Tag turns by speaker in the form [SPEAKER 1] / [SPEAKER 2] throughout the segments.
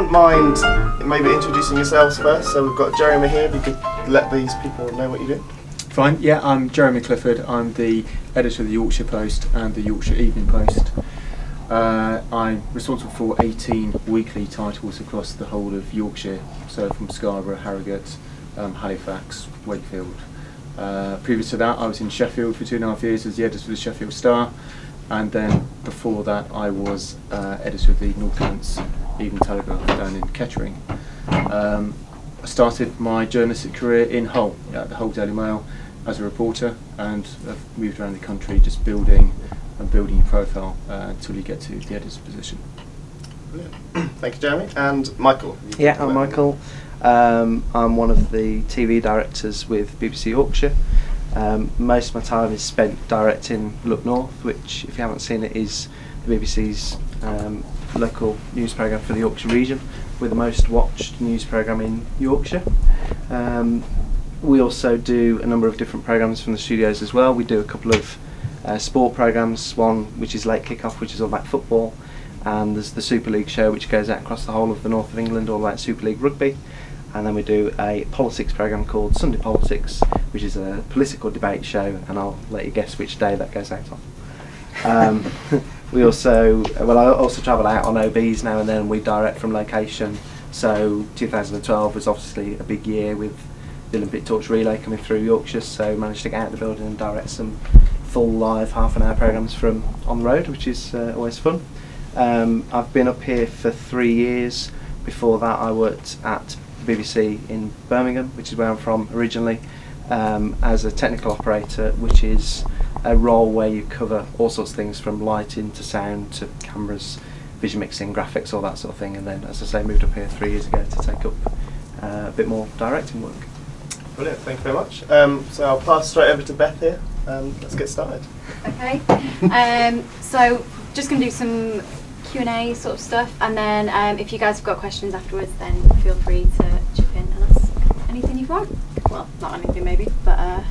[SPEAKER 1] wouldn't mind maybe introducing yourselves first. So we've got Jeremy here. If you could let these people know what you do.
[SPEAKER 2] Fine, yeah, I'm Jeremy Clifford. I'm the editor of the Yorkshire Post and the Yorkshire Evening Post. I'm responsible for 18 weekly titles across the whole of Yorkshire, so from Scarborough, Harrogate, Halifax, Wakefield. Previous to that, I was in Sheffield for 2.5 years as the editor of the Sheffield Star, and then before that I was editor of the North Kents Evening Telegraph down in Kettering. I started my journalistic career in Hull, at the Hull Daily Mail, as a reporter, and I've moved around the country just building your profile until you get to the editor's position.
[SPEAKER 1] Brilliant. Thank you, Jeremy. And Michael.
[SPEAKER 3] Yeah, I'm Michael. I'm one of the TV directors with BBC Yorkshire. Most of my time is spent directing Look North, which, if you haven't seen it, is the BBC's local news programme for the Yorkshire region, with the most watched news programme in Yorkshire. We also do a number of different programmes from the studios as well. We do a couple of sport programmes, one which is Late Kick-Off, which is all about football, and there's the Super League show, which goes out across the whole of the north of England, all about Super League rugby. And then we do a politics programme called Sunday Politics, which is a political debate show, and I'll let you guess which day that goes out on. I also travel out on OBs now and then. We direct from location, so 2012 was obviously a big year with the Olympic Torch Relay coming through Yorkshire, so managed to get out of the building and direct some full live half-an-hour programmes from on the road, which is always fun. I've been up here for 3 years. Before that I worked at BBC in Birmingham, which is where I'm from originally, as a technical operator, which is a role where you cover all sorts of things from lighting to sound to cameras, vision mixing, graphics, all that sort of thing, and then, as I say, moved up here 3 years ago to take up a bit more directing work.
[SPEAKER 1] Brilliant, thank you very much. So I'll pass straight over to Beth here. Let's get started.
[SPEAKER 4] Okay, so just going to do some Q&A sort of stuff, and then if you guys have got questions afterwards, then feel free to chip in and ask anything you want. Well, not anything maybe, but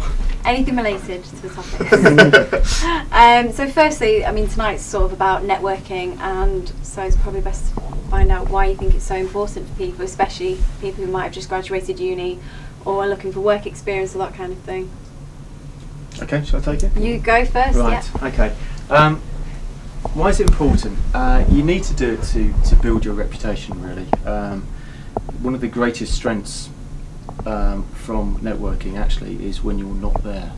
[SPEAKER 4] anything related to the topic. So firstly, I mean, tonight's sort of about networking, and so it's probably best to find out why you think it's so important for people, especially people who might have just graduated uni or are looking for work experience or that kind of thing.
[SPEAKER 2] Okay, shall I take it?
[SPEAKER 4] You go first.
[SPEAKER 2] Right,
[SPEAKER 4] yeah.
[SPEAKER 2] okay. Why is it important? You need to do it to build your reputation, really. One of the greatest strengths from networking actually is when you're not there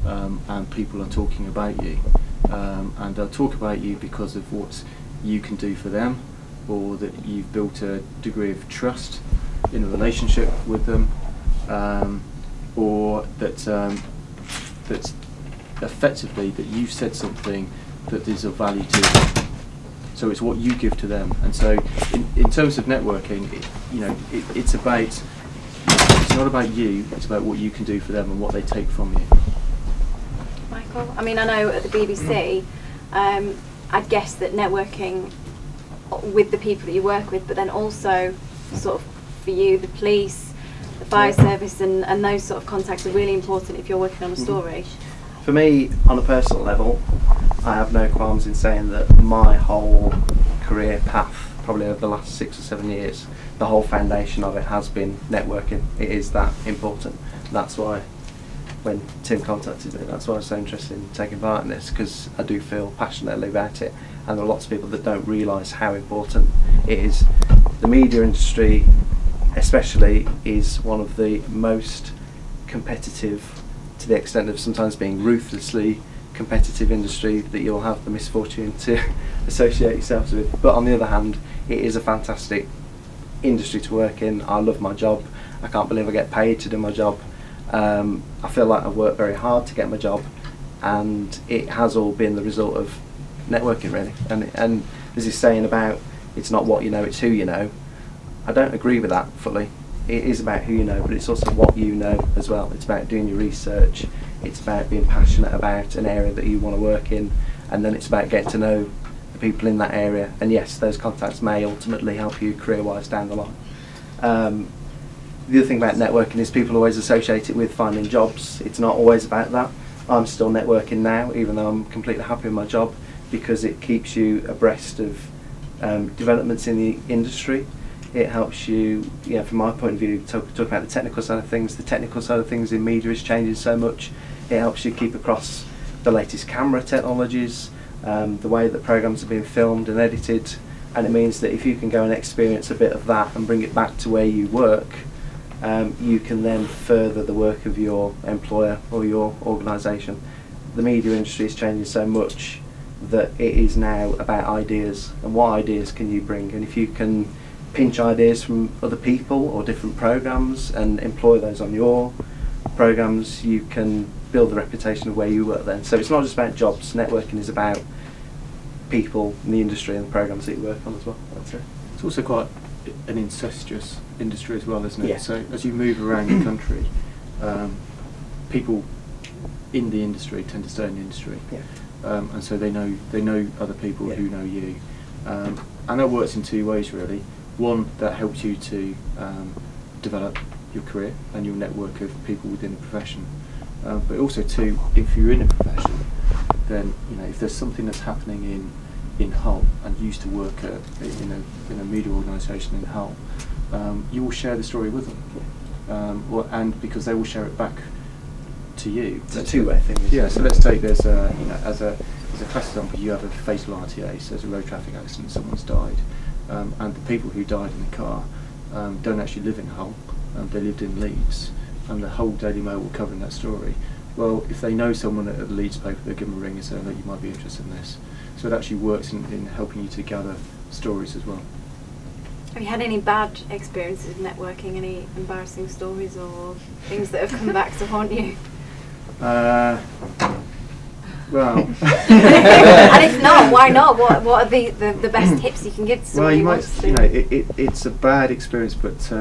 [SPEAKER 2] and people are talking about you, and they'll talk about you because of what you can do for them, or that you've built a degree of trust in a relationship with them, or that effectively that you've said something that is of value to them. So it's what you give to them. And so in terms of networking, it's not about you, it's about what you can do for them and what they take from you.
[SPEAKER 4] Michael? I mean, I know at the BBC, I'd guess that networking with the people that you work with, but then also sort of for you, the police, the fire service and those sort of contacts are really important if you're working on a story.
[SPEAKER 3] For me, on a personal level, I have no qualms in saying that my whole career path, probably over the last 6 or 7 years, the whole foundation of it has been networking. It is that important. That's why when Tim contacted me, that's why I was so interested in taking part in this, because I do feel passionately about it, and there are lots of people that don't realise how important it is. The media industry especially is one of the most competitive, to the extent of sometimes being ruthlessly competitive industry that you'll have the misfortune to associate yourselves with. But on the other hand, it is a fantastic industry to work in. I love my job. I can't believe I get paid to do my job. I feel like I've worked very hard to get my job, and it has all been the result of networking, really. And there's this saying about it's not what you know, it's who you know. I don't agree with that fully. It is about who you know, but it's also what you know as well. It's about doing your research, it's about being passionate about an area that you want to work in, and then it's about getting to know the people in that area. And yes, those contacts may ultimately help you career-wise down the line. The other thing about networking is people always associate it with finding jobs. It's not always about that. I'm still networking now, even though I'm completely happy with my job, because it keeps you abreast of developments in the industry. It helps you, from my point of view, talk about the technical side of things. The technical side of things in media is changing so much. It helps you keep across the latest camera technologies, the way that programs are being filmed and edited, and it means that if you can go and experience a bit of that and bring it back to where you work, you can then further the work of your employer or your organisation. The media industry is changing so much that it is now about ideas, and what ideas can you bring, and if you can pinch ideas from other people or different programs and employ those on your programs, you can build the reputation of where you work then. So it's not just about jobs. Networking is about people in the industry and the programs that you work on as well. That's it.
[SPEAKER 2] It's also quite an incestuous industry as well, isn't it?
[SPEAKER 3] Yeah.
[SPEAKER 2] So as you move around the country, people in the industry tend to stay in the industry, and so they know other people who know you, and that works in two ways really. One, that helps you to develop your career and your network of people within the profession, but also two, if you're in a profession, then if there's something that's happening in Hull and you used to work in a media organisation in Hull, you will share the story with them, and because they will share it back to you.
[SPEAKER 3] It's a two-way thing.
[SPEAKER 2] Yeah. So let's take this as a classic example. You have a fatal RTA, so there's a road traffic accident, someone's died, and the people who died in the car don't actually live in Hull. They lived in Leeds, and the whole Daily Mail were covering that story. Well, if they know someone at the Leeds paper, they'll give them a ring and say, look, you might be interested in this. So it actually works in helping you to gather stories as well.
[SPEAKER 4] Have you had any bad experiences with networking, any embarrassing stories or things that have come back to haunt you?
[SPEAKER 2] Well,
[SPEAKER 4] and if not, why not? What are the best tips you can give to someone?
[SPEAKER 2] well, you
[SPEAKER 4] who
[SPEAKER 2] might,
[SPEAKER 4] wants to
[SPEAKER 2] it's a bad experience, but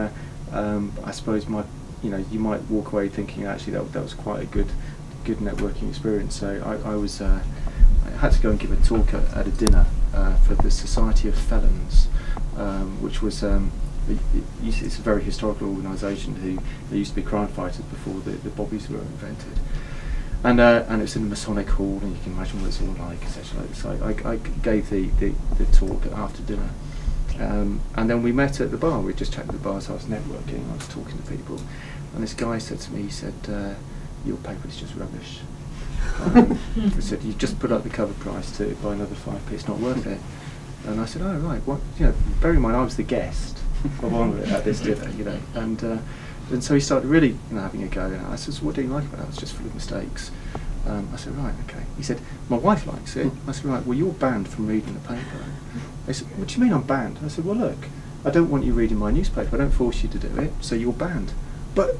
[SPEAKER 2] I suppose you might walk away thinking actually that was quite a good networking experience. So I had to go and give a talk at a dinner for the Society of Felons, which was it's a very historical organisation who they used to be crime fighters before the bobbies were invented. And it was in the Masonic Hall, and you can imagine what it's all like, etc. So I gave the talk after dinner, and then we met at the bar. We just chatted at the bar, so I was networking, I was talking to people, and this guy said to me, he said, your paper is just rubbish. He said, you just put up the cover price to buy another 5p, it's not worth it. And I said, oh right, what? Bear in mind I was the guest of honour at this dinner, and so he started really having a go, and I said, so what do you like about it? It's just full of mistakes. I said, right, okay. He said, my wife likes it. I said, right, well you're banned from reading the paper. They said, what do you mean I'm banned? I said, well look, I don't want you reading my newspaper, I don't force you to do it, so you're banned. But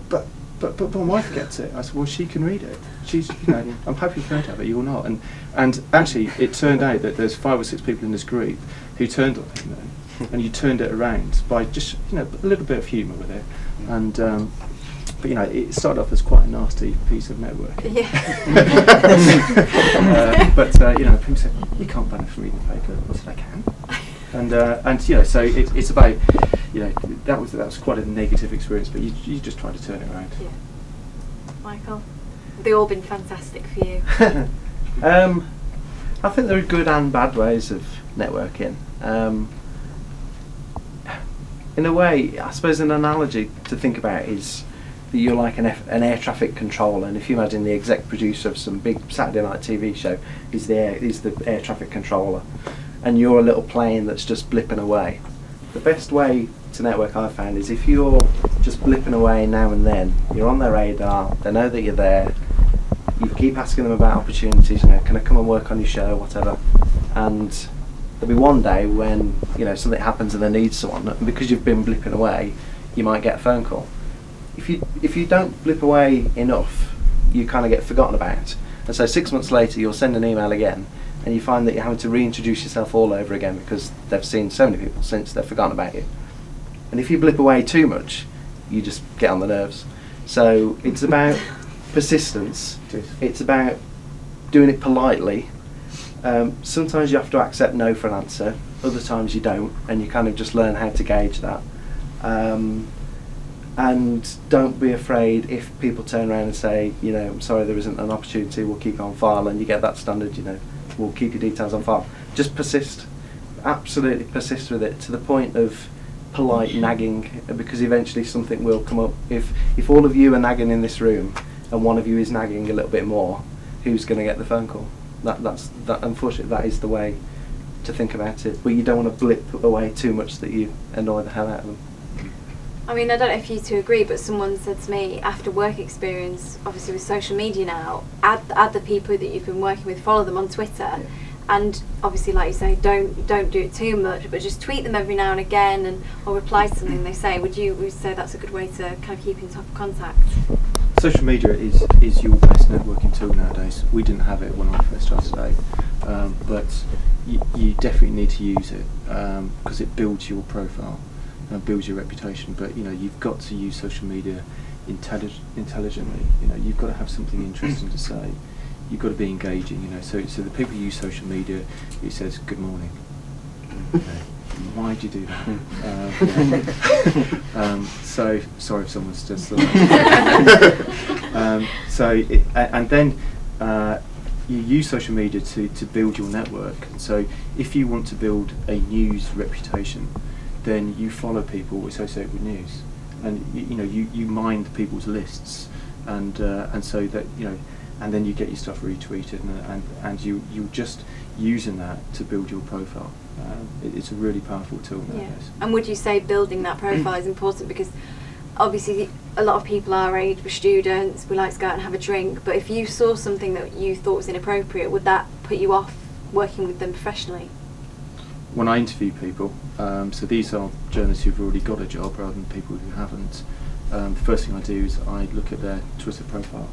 [SPEAKER 2] my wife gets it. I said, well she can read it. She's, I'm happy for her to have it, you're not. And actually it turned out that there's 5 or 6 people in this group who turned on it, and you turned it around by just a little bit of humour with it, and but it started off as quite a nasty piece of networking. But people said, you can't ban it from reading the paper. I said, I can. And so it's about that was quite a negative experience, but you just try to turn it around.
[SPEAKER 4] Yeah. Michael, have they all been fantastic for you?
[SPEAKER 3] I think there are good and bad ways of networking. In a way, I suppose an analogy to think about is that you're like an air traffic controller, and if you imagine the exec producer of some big Saturday night TV show is the air traffic controller, and you're a little plane that's just blipping away. The best way to network I've found is if you're just blipping away now and then, you're on their radar, they know that you're there, you keep asking them about opportunities, can I come and work on your show, whatever, and there'll be one day when something happens and they need someone, and because you've been blipping away, you might get a phone call. If you don't blip away enough, you kind of get forgotten about, and so 6 months later you'll send an email again, and you find that you're having to reintroduce yourself all over again because they've seen so many people since they've forgotten about you. And if you blip away too much, you just get on the nerves. So it's about persistence. It's about doing it politely. Sometimes you have to accept no for an answer, other times you don't, and you kind of just learn how to gauge that. And don't be afraid if people turn around and say, I'm sorry there isn't an opportunity, we'll keep it on file, and you get that standard, we'll keep your details on file. Just persist, absolutely persist with it, to the point of polite nagging, because eventually something will come up. If all of you are nagging in this room and one of you is nagging a little bit more, who's going to get the phone call? That's unfortunately, that is the way to think about it. But you don't want to blip away too much that you annoy the hell out of them.
[SPEAKER 4] I mean, I don't know if you two agree, but someone said to me, after work experience, obviously with social media now, add the people that you've been working with, follow them on Twitter,
[SPEAKER 3] Yeah.
[SPEAKER 4] and obviously, like you say, don't do it too much, but just tweet them every now and again, or reply to something they say. Would you say that's a good way to kind of keep in top of contact?
[SPEAKER 2] Social media is your best networking tool nowadays. We didn't have it when I first started out, but you definitely need to use it because it builds your profile and builds your reputation. But you've got to use social media intelligently. You've got to have something interesting to say. You've got to be engaging. So the people who use social media, it says good morning. Why do you do that? So sorry if someone's just and then you use social media to build your network. So if you want to build a news reputation, then you follow people associated with news, and you mind people's lists, and so that and then you get your stuff retweeted, and you're just using that to build your profile. It's a really powerful tool nowadays.
[SPEAKER 4] Yeah. And would you say building that profile is important? Because obviously a lot of people our age, we're students, we like to go out and have a drink, but if you saw something that you thought was inappropriate, would that put you off working with them professionally?
[SPEAKER 2] When I interview people, so these are journalists who've already got a job rather than people who haven't, the first thing I do is I look at their Twitter profile.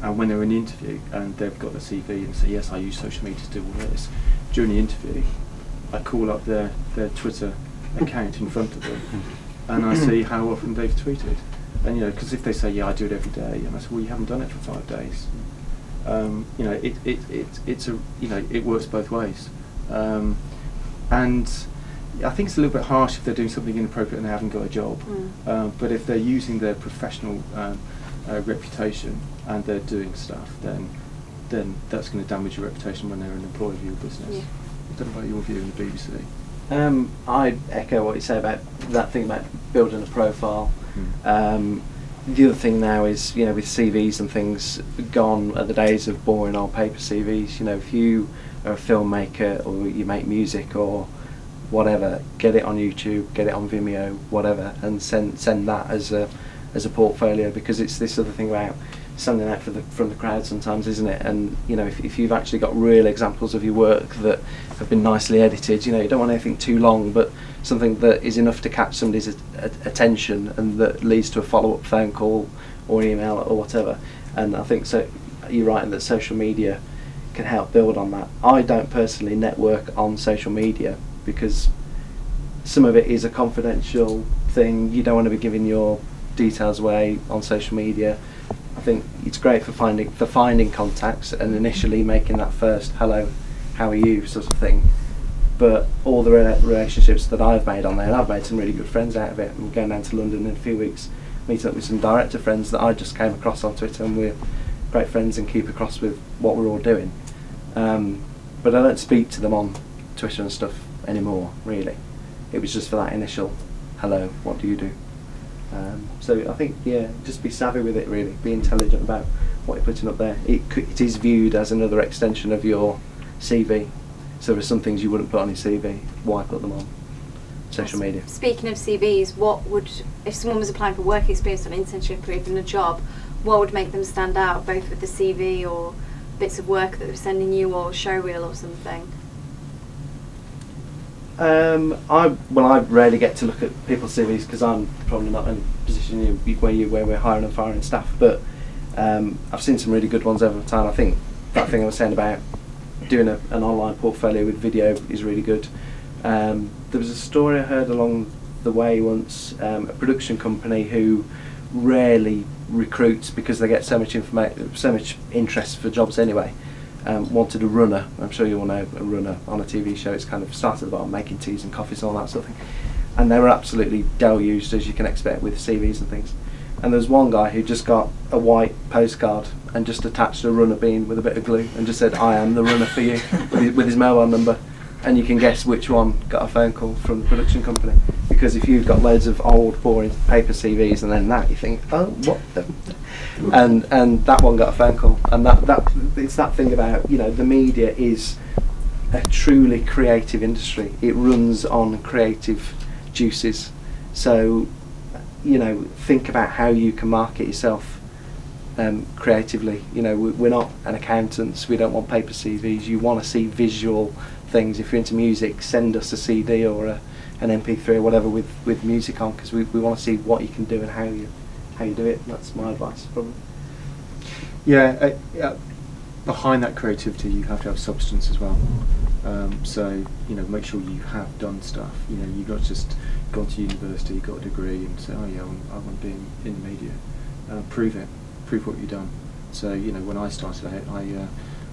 [SPEAKER 2] And when they're in the interview and they've got the CV and say, yes, I use social media to do all this, during the interview, I call up their Twitter account in front of them and I see how often they've tweeted. And because if they say, yeah, I do it every day, and I say, well, you haven't done it for 5 days. It works both ways. And I think it's a little bit harsh if they're doing something inappropriate and they haven't got a job. But if they're using their professional reputation and they're doing stuff, then that's going to damage your reputation when they're an employee of your business.
[SPEAKER 4] Yeah.
[SPEAKER 2] I don't know about your view in the BBC.
[SPEAKER 3] I echo what you say about that thing about building a profile. The other thing now is, with CVs and things, gone are the days of boring old paper CVs. If you are a filmmaker or you make music or whatever, get it on YouTube, get it on Vimeo, whatever, and send that as a portfolio, because it's this other thing about standing out from the crowd sometimes, isn't it? And if you've actually got real examples of your work that have been nicely edited, you don't want anything too long, but something that is enough to catch somebody's attention and that leads to a follow-up phone call or email or whatever. And I think so. You're right in that social media can help build on that. I don't personally network on social media because some of it is a confidential thing. You don't want to be giving your details away on social media. I think it's great for finding contacts and initially making that first hello, how are you sort of thing. But all the relationships that I've made on there, and I've made some really good friends out of it. I'm going down to London in a few weeks, meeting up with some director friends that I just came across on Twitter, and we're great friends and keep across with what we're all doing. But I don't speak to them on Twitter and stuff anymore, really. It was just for that initial hello, what do you do? So I think, just be savvy with it, really. Be intelligent about what you're putting up there. It is viewed as another extension of your CV. So there are some things you wouldn't put on your CV. Why put them on social media?
[SPEAKER 4] Speaking of CVs, if someone was applying for work experience or an internship or even a job, what would make them stand out, both with the CV or bits of work that they're sending you or show reel or something?
[SPEAKER 3] I rarely get to look at people's CVs because I'm probably not in a position where we're hiring and firing staff. But I've seen some really good ones over time. I think that thing I was saying about doing an online portfolio with video is really good. There was a story I heard along the way once. A production company who rarely recruits because they get so much interest for jobs anyway. Wanted a runner. I'm sure you all know a runner on a TV show. It's kind of started at the bottom, making teas and coffees and all that sort of thing. And they were absolutely deluged, as you can expect, with CVs and things. And there was one guy who just got a white postcard and just attached a runner bean with a bit of glue and just said, I am the runner for you, with his mobile number. And you can guess which one got a phone call from the production company. because if you've got loads of old, boring paper CVs and then that, you think, oh, what the? And that one got a phone call, and that it's that thing about, you know, the media is a truly creative industry. It runs on creative juices. So, you know, think about how you can market yourself creatively. You know, we're not an accountants. We don't want paper CVs. You want to see visual things. If you're into music, send us a CD or an MP3 or whatever with music on, because we want to see what you can do and how you do it. That's my advice, probably.
[SPEAKER 2] Yeah, behind that creativity, you have to have substance as well. So, you know, make sure you have done stuff. You know, you've not just gone to university, got a degree, and say, oh yeah, I want to be in the media. Prove it. Prove what you've done. So, you know, when I started out, I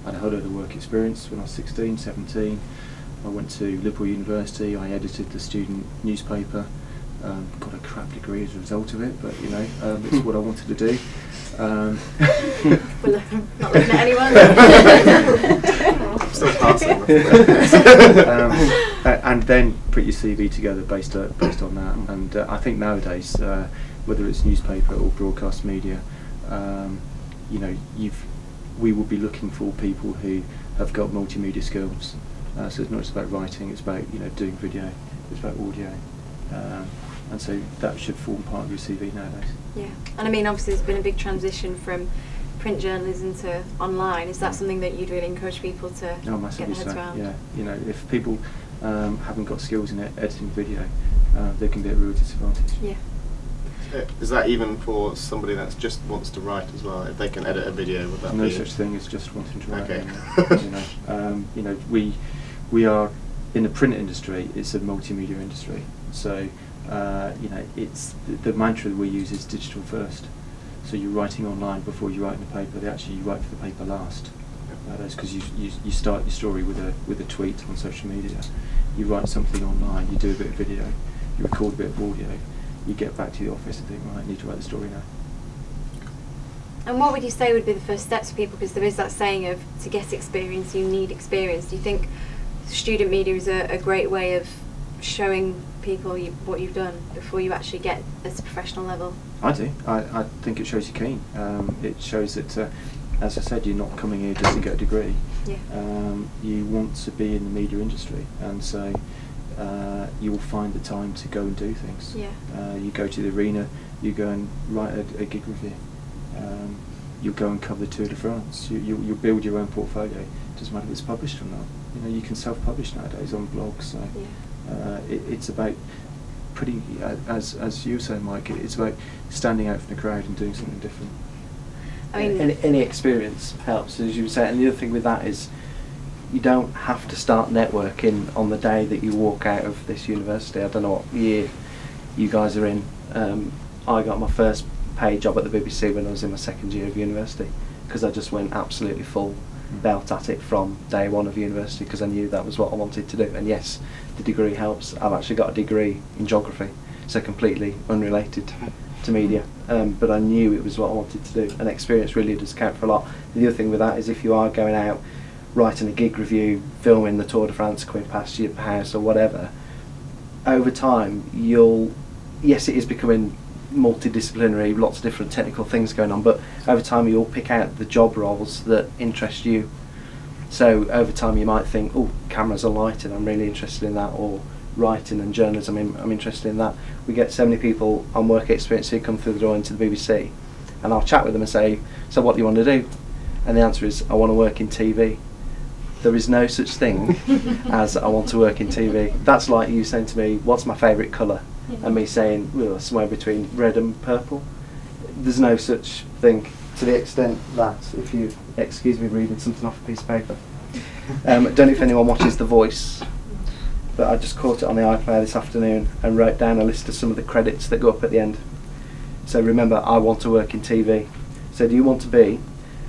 [SPEAKER 2] had a whole load of work experience when I was 16, 17. I went to Liverpool University. I edited the student newspaper. Got a crap degree as a result of it, but you know, it's what I wanted to do.
[SPEAKER 4] We're not looking at anyone.
[SPEAKER 1] Still passing.
[SPEAKER 2] And then put your CV together based on that. And I think nowadays, whether it's newspaper or broadcast media, you know, we will be looking for people who have got multimedia skills. So it's not just about writing; it's about, you know, doing video, it's about audio, and so that should form part of your CV nowadays.
[SPEAKER 4] Yeah, and I mean, obviously, there's been a big transition from print journalism to online. Is that something that you'd really encourage people to get their heads around?
[SPEAKER 2] Yeah, you know, if people haven't got skills in editing video, they can be at a real disadvantage.
[SPEAKER 4] Yeah.
[SPEAKER 1] Is that even for somebody that just wants to write as well? If they can edit a video, would that
[SPEAKER 2] no
[SPEAKER 1] be?
[SPEAKER 2] such thing as just wanting to write.
[SPEAKER 1] Okay.
[SPEAKER 2] You know, we are in the print industry. It's a multimedia industry. So you know, it's the mantra that we use is digital first. So you're writing online before you write in the paper. You write for the paper last. That's because you start your story with a tweet on social media. You write something online. You do a bit of video. You record a bit of audio. You get back to the office and think, right, I need to write the story now.
[SPEAKER 4] And what would you say would be the first steps for people? Because there is that saying of, to get experience, you need experience. Do you think student media is a great way of showing people what you've done before you actually get at a professional level?
[SPEAKER 2] I do. I think it shows you're keen. It shows that, as I said, you're not coming here just to get a degree.
[SPEAKER 4] Yeah.
[SPEAKER 2] You want to be in the media industry, and so you will find the time to go and do things.
[SPEAKER 4] Yeah.
[SPEAKER 2] You go to the arena, you go and write a gig review. You'll go and cover the Tour de France. You'll build your own portfolio. It doesn't matter if it's published or not. You know, you can self-publish nowadays on blogs. So it's about putting, as you were saying, Mike, it's about standing out from the crowd and doing something different.
[SPEAKER 4] I mean,
[SPEAKER 3] any experience helps, as you say. And the other thing with that is, you don't have to start networking on the day that you walk out of this university. I don't know what year you guys are in. I got my first paid job at the BBC when I was in my second year of university, because I just went absolutely full belt at it from day one of university, because I knew that was what I wanted to do. And yes, the degree helps. I've actually got a degree in geography, so completely unrelated to media, but I knew it was what I wanted to do, and experience really does count for a lot. The other thing with that is, if you are going out writing a gig review, filming the Tour de France coming past your house or whatever, over time yes, it is becoming multidisciplinary, lots of different technical things going on, but over time you'll pick out the job roles that interest you. So over time you might think, oh, cameras and lighting, I'm really interested in that, or writing and journalism, I'm interested in that. We get so many people on work experience who come through the door into the BBC, and I'll chat with them and say, so what do you want to do? And the answer is, I want to work in TV. There is no such thing as I want to work in TV. That's like you saying to me, what's my favourite colour? And me saying, well, somewhere between red and purple. There's no such thing, to the extent that, if you excuse me reading something off a piece of paper. I don't know if anyone watches The Voice, but I just caught it on the iPlayer this afternoon and wrote down a list of some of the credits that go up at the end. So remember, I want to work in TV. So do you want to be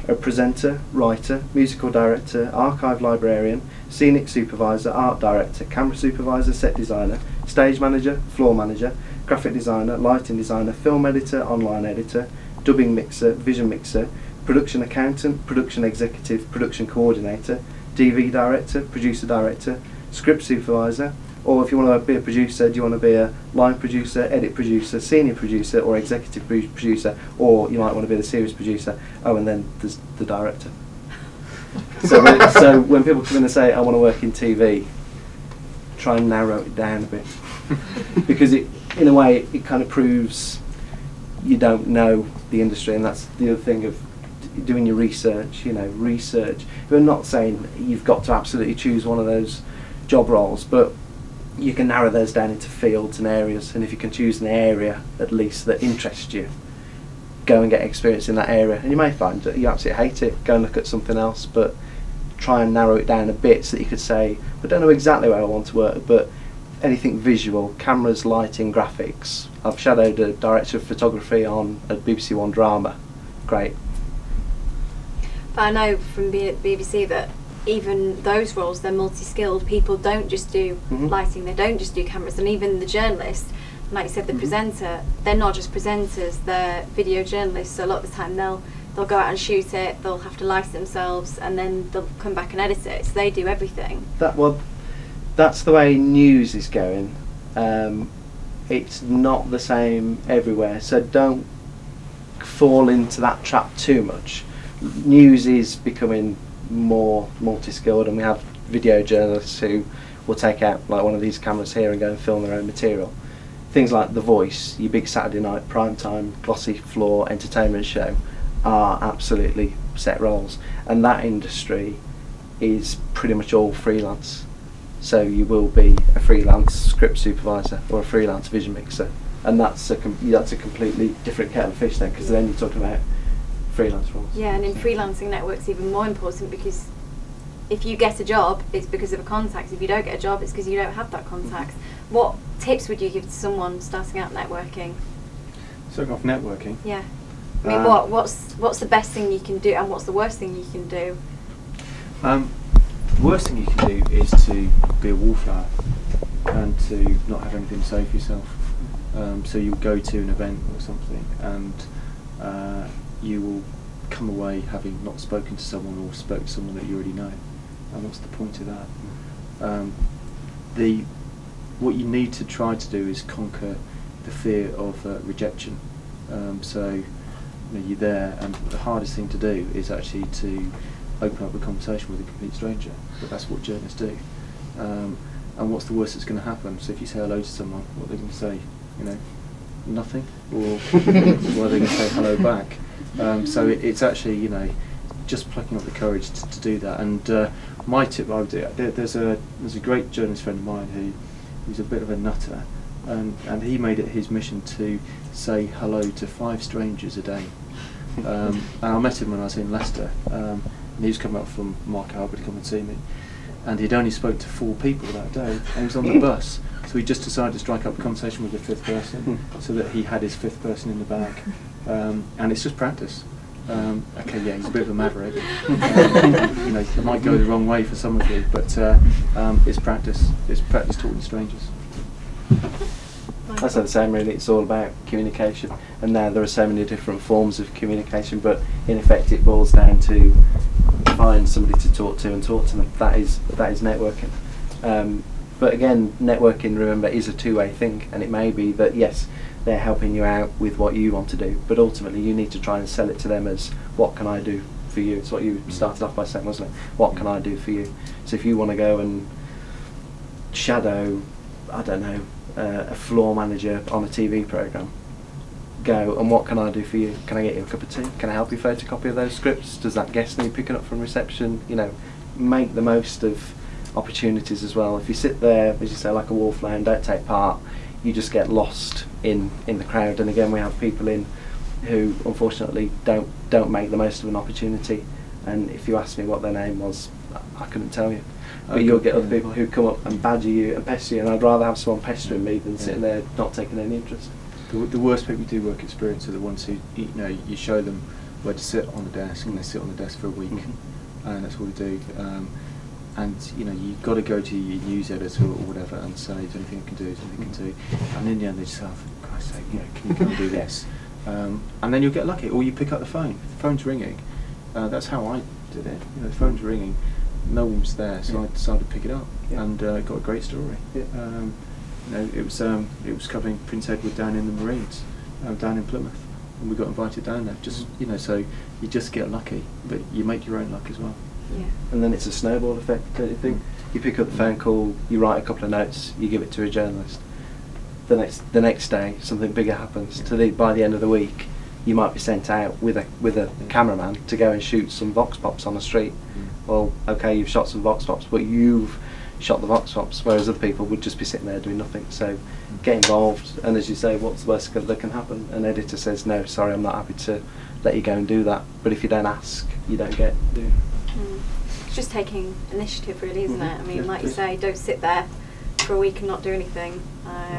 [SPEAKER 3] a presenter, writer, musical director, archive librarian, scenic supervisor, art director, camera supervisor, set designer, stage manager, floor manager, graphic designer, lighting designer, film editor, online editor, dubbing mixer, vision mixer, production accountant, production executive, production coordinator, DV director, producer director, script supervisor, Or if you want to be a producer, do you want to be a line producer, edit producer, senior producer, or executive producer? Or you might want to be the series producer. Oh, and then there's the director. So when people come in and say, I want to work in TV, try and narrow it down a bit. Because it, in a way, it kind of proves you don't know the industry, and that's the other thing of doing your research. Research. We're not saying you've got to absolutely choose one of those job roles, but you can narrow those down into fields and areas, and if you can choose an area at least that interests you, go and get experience in that area. And you may find that you absolutely hate it, go and look at something else, but try and narrow it down a bit so that you could say, I don't know exactly where I want to work, but anything visual, cameras, lighting, graphics. I've shadowed a director of photography on a BBC One drama. Great.
[SPEAKER 4] But I know from being at the BBC that even those roles, they're multi-skilled. People don't just do lighting, they don't just do cameras, and even the journalist, like you said, the presenter, they're not just presenters, they're video journalists. So a lot of the time they'll go out and shoot it, they'll have to light it themselves, and then they'll come back and edit it. So they do everything.
[SPEAKER 3] That's the way news is going. It's not the same everywhere, so don't fall into that trap too much. News is becoming more multi-skilled, and we have video journalists who will take out like one of these cameras here and go and film their own material. Things like The Voice, your big Saturday night primetime glossy floor entertainment show, are absolutely set roles, and that industry is pretty much all freelance. So you will be a freelance script supervisor or a freelance vision mixer, and that's a completely different kettle of fish then, because then you're talking about freelance roles.
[SPEAKER 4] Yeah, and in freelancing networks even more important, because if you get a job, it's because of a contact. If you don't get a job, it's because you don't have that contact. What tips would you give to someone starting out networking?
[SPEAKER 2] Starting off networking?
[SPEAKER 4] Yeah. I mean, what's the best thing you can do, and what's the worst thing you can do?
[SPEAKER 2] The worst thing you can do is to be a wallflower and to not have anything to say for yourself. So you'll go to an event or something, and you will come away having not spoken to someone or spoken to someone that you already know. And what's the point of that? What you need to try to do is conquer the fear of rejection. So you're there, and the hardest thing to do is actually to open up a conversation with a complete stranger. But that's what journalists do. And what's the worst that's going to happen? So if you say hello to someone, what are they going to say? Nothing? Or what are they going to say hello back? So it's actually, just plucking up the courage to do that. And my tip I would do, there's a great journalist friend of mine who's a bit of a nutter, and he made it his mission to say hello to 5 strangers a day. And I met him when I was in Leicester, and he was coming up from Mark Albert to come and see me, and he'd only spoke to 4 people that day, and he was on the bus. So he just decided to strike up a conversation with the 5th person, so that he had his 5th person in the bag. And it's just practice. Okay, yeah, he's a bit of a maverick. It might go the wrong way for some of you, but it's practice. It's practice talking to strangers.
[SPEAKER 3] I say the same really, it's all about communication, and now there are so many different forms of communication, but in effect it boils down to find somebody to talk to and talk to them. That is networking. But again, networking, remember, is a two-way thing, and it may be that yes, they're helping you out with what you want to do, but ultimately you need to try and sell it to them as, what can I do for you? It's what you started off by saying, wasn't it? What can I do for you? So if you want to go and shadow, I don't know, a floor manager on a TV programme, go, and what can I do for you? Can I get you a cup of tea? Can I help you photocopy those scripts? Does that guest need picking up from reception? Make the most of opportunities as well. If you sit there, as you say, like a wallflower and don't take part, you just get lost in the crowd. And again, we have people in who unfortunately don't make the most of an opportunity, and if you ask me what their name was, I couldn't tell you. But you'll get other people who come up and badger you and pester you, and I'd rather have someone pestering me than sitting there not taking any interest.
[SPEAKER 2] The worst people who do work experience are the ones who, you show them where to sit on the desk, and they sit on the desk for a week, and that's what they do. And you've got to go to your news editor or whatever and say, is there anything I can do, is there anything I can do? And in the end they just say, oh, for Christ's sake, can you come and do this? And then you'll get lucky, or you pick up the phone. If the phone's ringing, that's how I did it. The phone's ringing, no one was there, so I decided to pick it up, and got a great story.
[SPEAKER 3] Yeah.
[SPEAKER 2] It was covering Prince Edward down in the Marines, down in Plymouth, and we got invited down there. Just so you just get lucky, but you make your own luck as well.
[SPEAKER 4] Yeah.
[SPEAKER 3] And then it's a snowball effect, don't you think? You pick up the phone call, you write a couple of notes, you give it to a journalist. The next day, something bigger happens. By the end of the week, you might be sent out with a cameraman to go and shoot some vox pops on the street. Well, okay, you've shot some vox pops, but you've shot the vox pops, whereas other people would just be sitting there doing nothing. So get involved, and as you say, what's the worst that can happen? An editor says, no, sorry, I'm not happy to let you go and do that. But if you don't ask, you don't get, do you?
[SPEAKER 4] It's just taking initiative, really, isn't it? I mean,
[SPEAKER 3] Yeah,
[SPEAKER 4] like you
[SPEAKER 3] please.
[SPEAKER 4] say, don't sit there for a week and not do anything.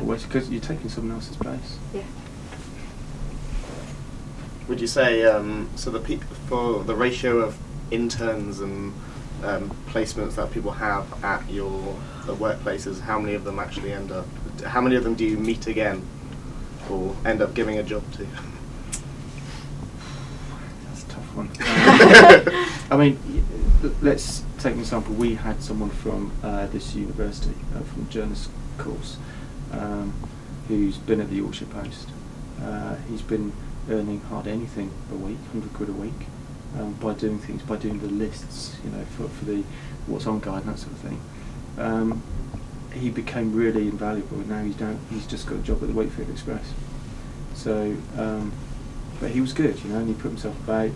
[SPEAKER 2] Well, because you're taking someone else's place.
[SPEAKER 4] Yeah.
[SPEAKER 1] Would you say so? For the ratio of interns and placements that people have at the workplaces, how many of them actually end up? How many of them do you meet again, or end up giving a job to?
[SPEAKER 2] That's a tough one. I mean, let's take an example. We had someone from this university, from the journalist course, who's been at the Yorkshire Post. He's been earning hardly anything a week, £100 a week, by doing the lists, for the what's on guide and that sort of thing. He became really invaluable, and now he's just got a job at the Wakefield Express. So, but he was good, and he put himself about.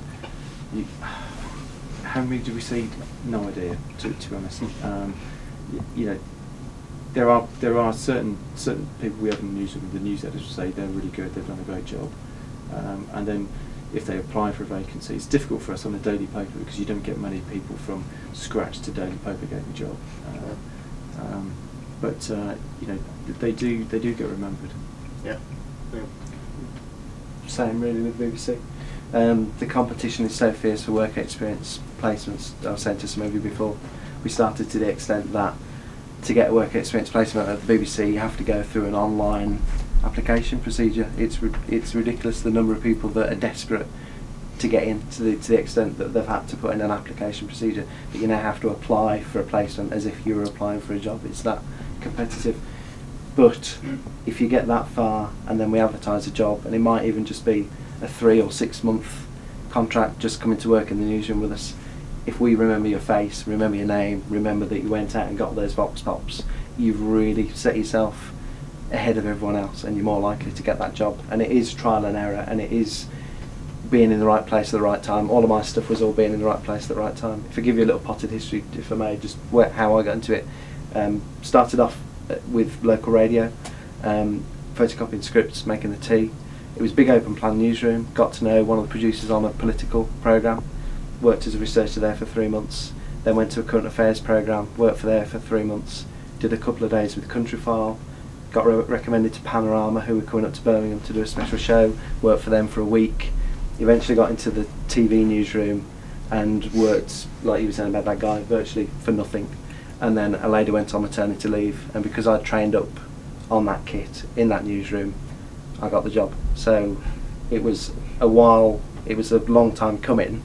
[SPEAKER 2] How many did we see? No idea, to be honest. There are certain people we have in the newsroom. The news editors say they're really good. They've done a great job. And then if they apply for a vacancy, it's difficult for us on a daily paper because you don't get many people from scratch to daily paper getting a job. But they do get remembered.
[SPEAKER 1] Yeah.
[SPEAKER 3] Same really with BBC. The competition is so fierce for work experience placements. I was saying to some of you before, we started to the extent that to get a work experience placement at the BBC, you have to go through an online application procedure. It's ridiculous the number of people that are desperate to get in, to the extent that they've had to put in an application procedure that you now have to apply for a placement as if you were applying for a job. It's that competitive. But if you get that far and then we advertise a job, and it might even just be a 3 or 6 month contract just coming to work in the newsroom with us, if we remember your face, remember your name, remember that you went out and got those vox pops, you've really set yourself ahead of everyone else, and you're more likely to get that job. And it is trial and error, and it is being in the right place at the right time. All of my stuff was all being in the right place at the right time. If I give you a little potted history, if I may, just how I got into it. Started off with local radio, photocopying scripts, making the tea. It was a big open plan newsroom. Got to know one of the producers on a political programme. Worked as a researcher there for 3 months. Then went to a current affairs programme. Worked there for 3 months. Did a couple of days with Country File. Got recommended to Panorama, who were coming up to Birmingham to do a special show. Worked for them for a week. Eventually got into the TV newsroom and worked, like you were saying about that guy, virtually for nothing. And then a lady went on maternity leave, and because I'd trained up on that kit in that newsroom, I got the job. So it was a while, it was a long time coming,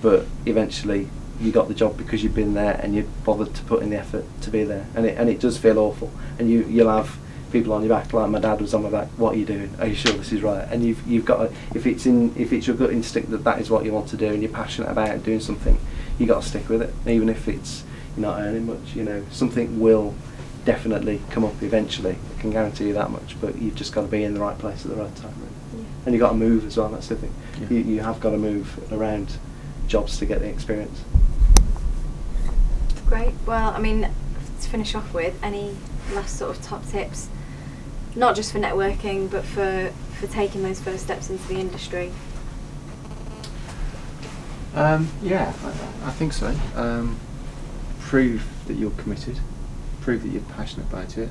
[SPEAKER 3] but eventually you got the job because you've been there and you bothered to put in the effort to be there. And it does feel awful, and you'll have people on your back, like my dad was on my back. What are you doing? Are you sure this is right? And you've got to, if it's your gut instinct that is what you want to do and you're passionate about doing something, you got to stick with it, even if it's you're not earning much. Something will definitely come up eventually. I can guarantee you that much. But you've just got to be in the right place at the right time, really.
[SPEAKER 4] Yeah.
[SPEAKER 3] And you've got to move as well. That's the thing.
[SPEAKER 2] Yeah.
[SPEAKER 3] You have got to move around jobs to get the experience.
[SPEAKER 4] Great. Well, I mean, to finish off with, any last sort of top tips, not just for networking, but for taking those first steps into the industry?
[SPEAKER 2] Yeah, I think so. Prove that you're committed. Prove that you're passionate about it.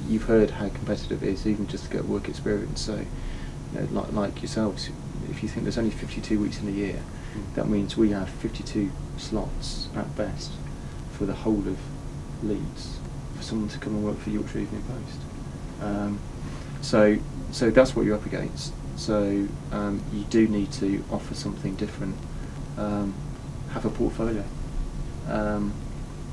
[SPEAKER 2] You've heard how competitive it is, even just to get work experience. So, like yourselves, if you think there's only 52 weeks in a year, that means we have 52 slots at best for the whole of Leeds for someone to come and work for Yorkshire Evening Post. So that's what you're up against. So you do need to offer something different. Have a portfolio.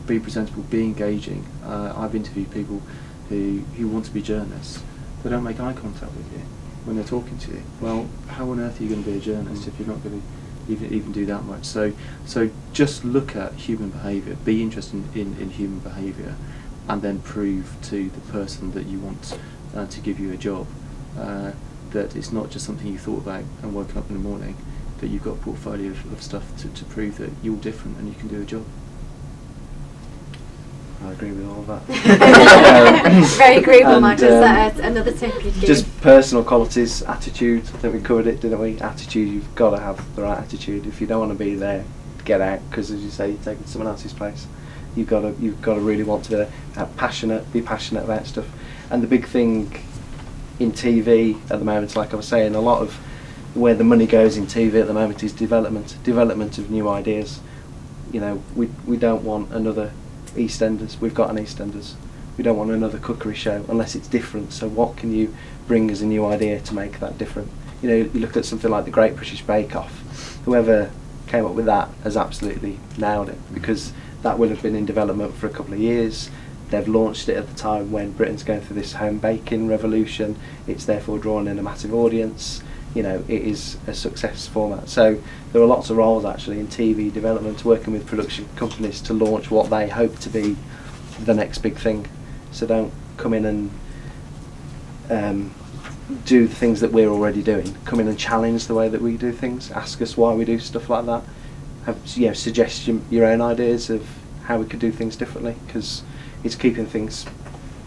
[SPEAKER 2] be presentable, be engaging. I've interviewed people who want to be journalists. They don't make eye contact with you when they're talking to you. Well, how on earth are you going to be a journalist if you're not going to even do that much? So just look at human behaviour, be interested in human behaviour, and then prove to the person that you want to give you a job that it's not just something you thought about and woken up in the morning, that you've got a portfolio of stuff to prove that you're different and you can do a job.
[SPEAKER 3] I agree with all of that.
[SPEAKER 4] Very agreeable,
[SPEAKER 3] And,
[SPEAKER 4] Mark. Is that another tip you'd give?
[SPEAKER 3] Just personal qualities, attitude. I think we covered it, didn't we? Attitude. You've got to have the right attitude. If you don't want to be there, get out. Because as you say, you're taking someone else's place. You've got to really want to be there. Be passionate about stuff. And the big thing in TV at the moment, like I was saying, a lot of where the money goes in TV at the moment is development of new ideas. You know, we don't want another EastEnders. We've got an EastEnders. We don't want another cookery show unless it's different. So what can you bring as a new idea to make that different? You know, you look at something like the Great British Bake Off. Whoever came up with that has absolutely nailed it, because that will have been in development for a couple of years. They've launched it at the time when Britain's going through this home baking revolution. It's therefore drawing in a massive audience. You know, it is a success format. So there are lots of roles actually in TV development, working with production companies to launch what they hope to be the next big thing. So don't come in and do the things that we're already doing. Come in and challenge the way that we do things. Ask us why we do stuff like that. Suggest your own ideas of how we could do things differently, because it's keeping things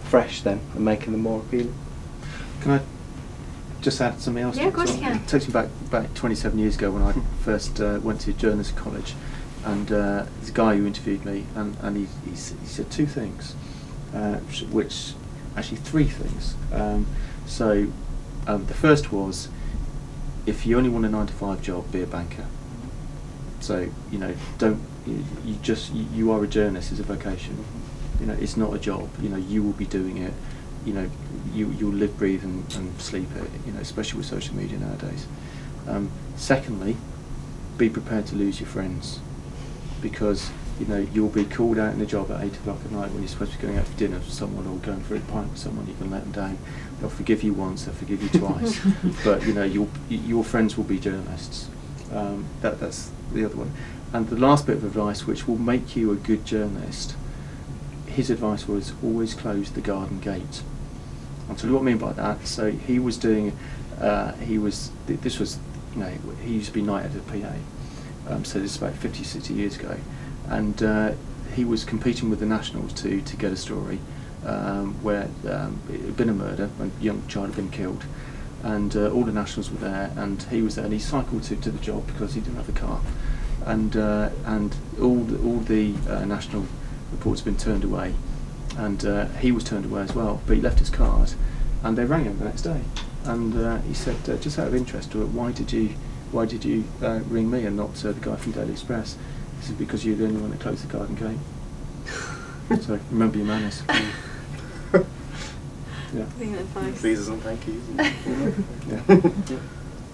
[SPEAKER 3] fresh then and making them more appealing.
[SPEAKER 2] Can I just add something else?
[SPEAKER 4] Yeah, of course you can.
[SPEAKER 2] It takes me back 27 years ago when I first went to journalism college, and there's a guy who interviewed me, and he said two things, which actually three things. The first was, if you only want a 9-to-5 job, be a banker. So you are a journalist as a vocation. You know, it's not a job. You know, you will be doing it. You know, you'll live, breathe, and sleep it. You know, especially with social media nowadays. Secondly, be prepared to lose your friends, because you know you'll be called out in a job at 8 o'clock at night when you're supposed to be going out for dinner with someone or going for a pint with someone. You can let them down. They'll forgive you once, they'll forgive you twice, but you know your friends will be journalists. That's the other one. And the last bit of advice, which will make you a good journalist, his advice was always close the garden gate. I'll tell you what I mean by that. So he was doing, he used to be night editor PA. So this is about 50, 60 years ago. And he was competing with the Nationals to get a story where it had been a murder, a young child had been killed. And all the Nationals were there, and he was there, and he cycled to the job because he didn't have a car. And all the national reports had been turned away, and he was turned away as well, but he left his card, and they rang him the next day, and he said, just out of interest, why did you ring me and not the guy from Daily Express? He said, because you're the only one that closed the garden gate. So remember your manners. Yeah.
[SPEAKER 1] Pleases and thank yous.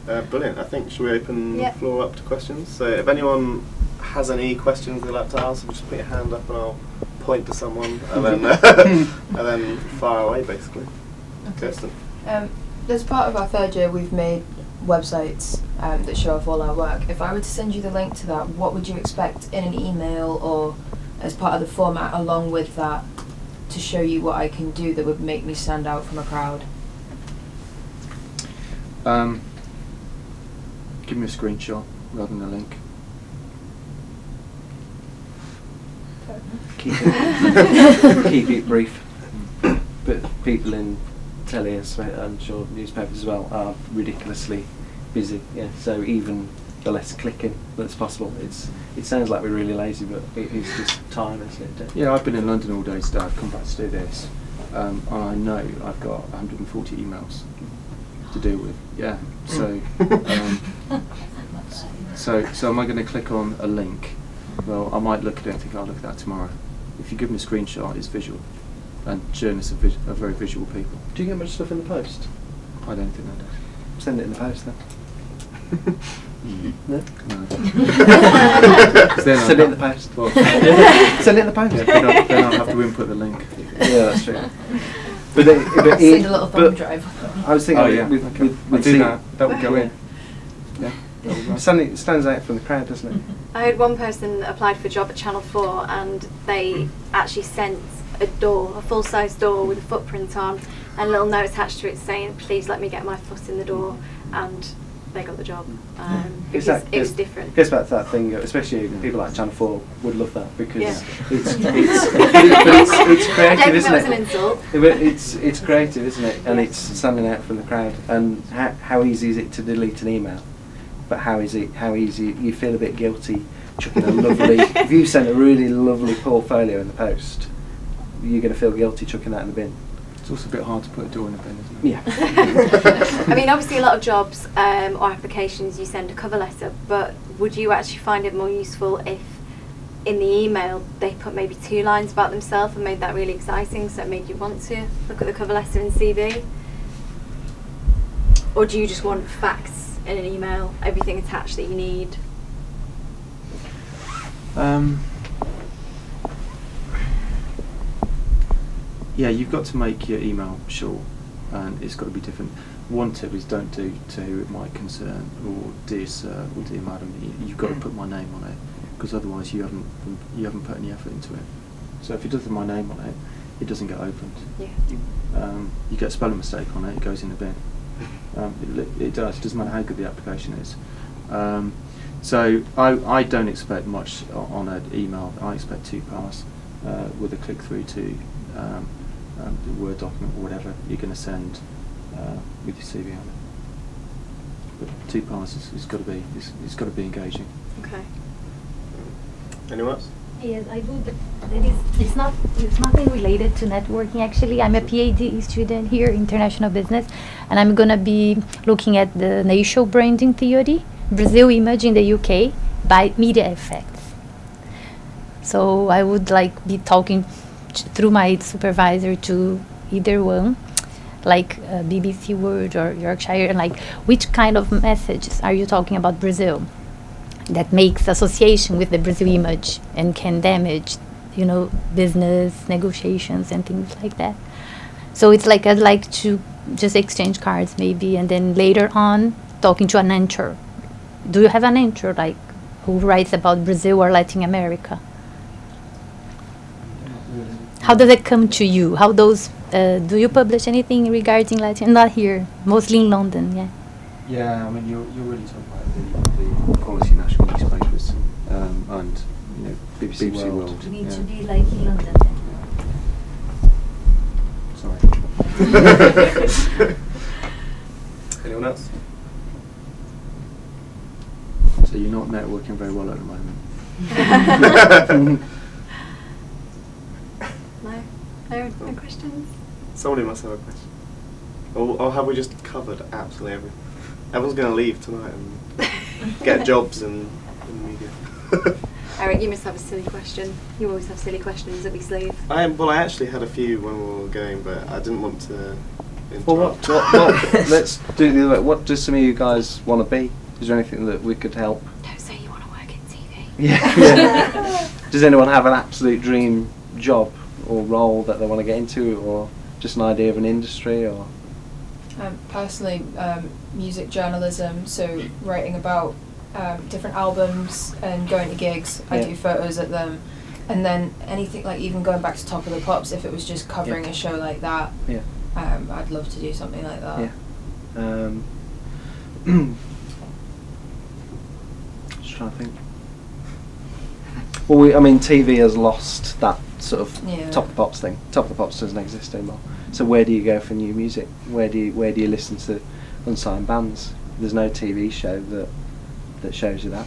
[SPEAKER 2] Yeah.
[SPEAKER 1] Brilliant. I think, should we open the floor up to questions? So if anyone has any questions they'd like to ask, just put your hand up and I'll point to someone and then fire away basically. Kirsten.
[SPEAKER 5] As part of our third year, we've made websites that show off all our work. If I were to send you the link to that, what would you expect in an email or as part of the format along with that to show you what I can do that would make me stand out from a crowd?
[SPEAKER 2] Give me a screenshot rather than a link.
[SPEAKER 3] Keep it brief. But people in telly, I'm sure newspapers as well, are ridiculously busy. Yeah. So even the less clicking that's possible. It sounds like we're really lazy, but it's just time, isn't it?
[SPEAKER 2] Yeah, I've been in London all day today. I've come back to do this, and I know I've got 140 emails to deal with. Yeah. So am I going to click on a link? Well, I might look at it and think I'll look at that tomorrow. If you give me a screenshot, it's visual, and journalists are very visual people.
[SPEAKER 3] Do you get much stuff in the post?
[SPEAKER 2] I don't think I do.
[SPEAKER 3] Send it in the post then. No?
[SPEAKER 2] No.
[SPEAKER 3] Send it in the post.
[SPEAKER 2] Well,
[SPEAKER 3] Send it in the post.
[SPEAKER 2] yeah, then I'll have to input the link.
[SPEAKER 3] Yeah, that's true. But, but
[SPEAKER 5] Send a little thumb drive.
[SPEAKER 3] I was thinking,
[SPEAKER 2] Oh yeah,
[SPEAKER 3] with,
[SPEAKER 2] okay.
[SPEAKER 3] with
[SPEAKER 2] I'll do
[SPEAKER 3] C-
[SPEAKER 2] that. That would go in. Yeah. that would work.
[SPEAKER 3] It stands out from the crowd, doesn't it?
[SPEAKER 4] I had one person that applied for a job at Channel 4 and they actually sent a door, a full-size door with a footprint on and a little note attached to it saying, please let me get my foot in the door, and they got the job. Because it was different.
[SPEAKER 3] Gets back to that thing, especially people like Channel 4 would love that because
[SPEAKER 4] Yeah.
[SPEAKER 3] it's creative, isn't
[SPEAKER 4] That was an
[SPEAKER 3] it?
[SPEAKER 4] insult.
[SPEAKER 3] It's creative, isn't it? And it's standing out from the crowd. And how easy is it to delete an email? But how easy you feel a bit guilty chucking a lovely. If you send a really lovely portfolio in the post, you're going to feel guilty chucking that in the bin.
[SPEAKER 2] It's also a bit hard to put a door in the bin, isn't it?
[SPEAKER 3] Yeah.
[SPEAKER 4] I mean, obviously a lot of jobs or applications you send a cover letter, but would you actually find it more useful if in the email they put maybe 2 lines about themselves and made that really exciting, so it made you want to look at the cover letter and CV? Or do you just want facts in an email, everything attached that you need?
[SPEAKER 2] Yeah, you've got to make your email short, and it's got to be different. One tip is don't do to who it might concern, or dear sir, or dear madam. You've got to put my name on it, because otherwise you haven't put any effort into it. So if it doesn't have my name on it, it doesn't get opened.
[SPEAKER 4] Yeah.
[SPEAKER 2] You get a spelling mistake on it, it goes in the bin. It does. It doesn't matter how good the application is. So I don't expect much on an email. I expect 2 pass with a click through to the Word document or whatever you're going to send with your CV on it. But 2 passes, it's got to be engaging.
[SPEAKER 4] Okay.
[SPEAKER 1] Anyone else?
[SPEAKER 6] Yes, I would. It's nothing related to networking. Actually, I'm a PhD student here, international business, and I'm gonna be looking at the nation branding theory, Brazil image in the UK by media effects. So I would like be talking through my supervisor to either one, like BBC World or Yorkshire, and like which kind of messages are you talking about Brazil that makes association with the Brazil image and can damage, business negotiations and things like that. So it's like I'd like to just exchange cards maybe, and then later on talking to an editor. Do you have an editor like who writes about Brazil or Latin America? How does it come to you? How those do you publish anything regarding Latin? Not here, mostly in London. Yeah.
[SPEAKER 2] Yeah, I mean you're really talking about the quality national newspapers and BBC World.
[SPEAKER 6] You need
[SPEAKER 2] yeah.
[SPEAKER 6] to be like in London.
[SPEAKER 2] Sorry.
[SPEAKER 1] Anyone else?
[SPEAKER 2] So you're not networking very well at the moment.
[SPEAKER 4] No questions?
[SPEAKER 1] Somebody must have a question. Or have we just covered absolutely everything? Everyone's going to leave tonight and get jobs in media.
[SPEAKER 4] Eric, you must have a silly question. You always have silly questions at Leeds.
[SPEAKER 1] I actually had a few when we were going, but I didn't want to interrupt.
[SPEAKER 3] Well, what let's do it the other way. What do some of you guys want to be? Is there anything that we could help?
[SPEAKER 4] Don't say you want to work in TV.
[SPEAKER 3] Yeah. Does anyone have an absolute dream job or role that they want to get into, or just an idea of an industry, or?
[SPEAKER 5] Personally, music journalism, so writing about different albums and going to gigs. I do photos at them, and then anything like even going back to Top of the Pops, if it was just covering a show like that, I'd love to do something like that.
[SPEAKER 3] Just trying to think. Well, TV has lost that sort of Top of the Pops thing. Top of the Pops doesn't exist anymore. So where do you go for new music? Where do you listen to unsigned bands? There's no TV show that shows you that.